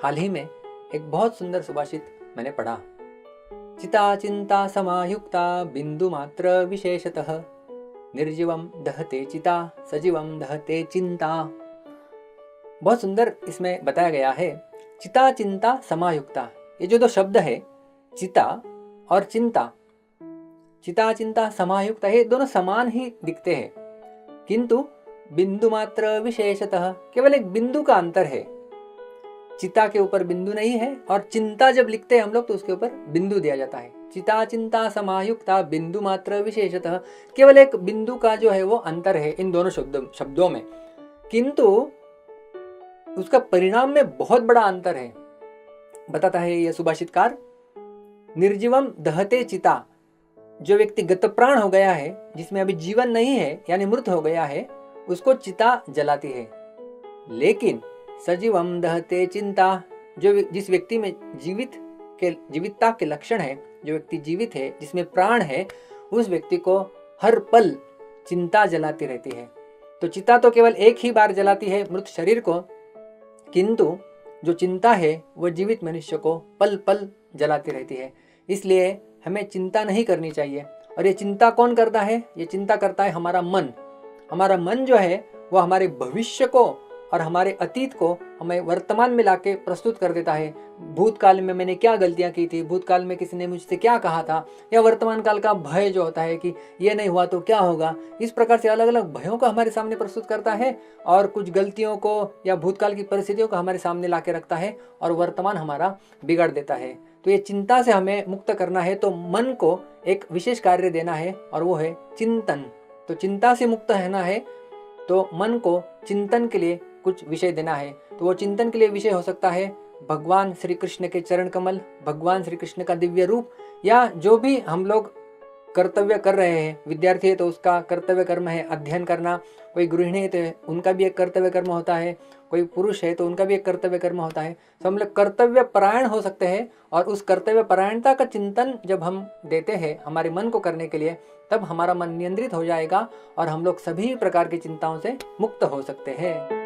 हाल ही में एक बहुत सुंदर सुभाषित मैंने पढ़ा। चिता चिंता समायुक्ता बिंदु मात्र विशेषतः निर्जीवम दहते चिता सजीवम दहते चिंता। बहुत सुंदर इसमें बताया गया है। चिता चिंता समायुक्ता, ये जो दो शब्द है चिता और चिंता, चिता चिंता समायुक्ता, ये दोनों समान ही दिखते हैं, किंतु बिंदु मात्र विशेषतः, केवल एक बिंदु का अंतर है। चिता के ऊपर बिंदु नहीं है और चिंता जब लिखते हैं हम लोग तो उसके ऊपर बिंदु दिया जाता है। चिता चिंता समायुक्ता बिंदु मात्र विशेषतः, केवल एक बिंदु का जो है वो अंतर है इन दोनों शब्दों में, किंतु उसका परिणाम में बहुत बड़ा अंतर है। बताता है यह सुभाषितकार, निर्जीवम दहते चिता, जो व्यक्ति गत प्राण हो गया है, जिसमें अभी जीवन नहीं है यानी मृत हो गया है, उसको चिता जलाती है। लेकिन सजीवम दहते चिंता, जिस व्यक्ति में जीवितता के लक्षण है, जो व्यक्ति जीवित है, जिसमें प्राण है, उस व्यक्ति को हर पल चिंता जलाती रहती है। तो चिता तो केवल एक ही बार जलाती है मृत शरीर को, किंतु जो चिंता है वह जीवित मनुष्य को पल पल जलाती रहती है। इसलिए हमें चिंता नहीं करनी चाहिए। और ये चिंता कौन करता है? ये चिंता करता है हमारा मन। हमारा मन जो है वह हमारे भविष्य को और हमारे अतीत को हमें वर्तमान में लाके प्रस्तुत कर देता है। भूतकाल में मैंने क्या गलतियां की थी, भूतकाल में किसी ने मुझसे क्या कहा था, या वर्तमान काल का भय जो होता है कि ये नहीं हुआ तो क्या होगा, इस प्रकार से अलग अलग भयों को हमारे सामने प्रस्तुत करता है और कुछ गलतियों को या भूतकाल की परिस्थितियों को हमारे सामने लाके रखता है और वर्तमान हमारा बिगाड़ देता है। तो ये चिंता से हमें मुक्त करना है तो मन को एक विशेष कार्य देना है और वो है चिंतन। तो चिंता से मुक्त रहना है तो मन को चिंतन के लिए कुछ विषय देना है। तो वो चिंतन के लिए विषय हो सकता है भगवान श्री कृष्ण के चरण कमल, भगवान श्री कृष्ण का दिव्य रूप, या जो भी हम लोग कर्तव्य कर रहे हैं। विद्यार्थी है तो उसका कर्तव्य कर्म है अध्ययन करना, कोई गृहिणी है तो उनका भी एक कर्तव्य कर्म होता है, कोई पुरुष है तो उनका भी एक कर्तव्य कर्म होता है। तो हम लोग कर्तव्य परायण हो सकते हैं और उस कर्तव्य परायणता का चिंतन जब हम देते हैं हमारे मन को करने के लिए, तब हमारा मन नियंत्रित हो जाएगा और हम लोग सभी प्रकार की चिंताओं से मुक्त हो सकते हैं।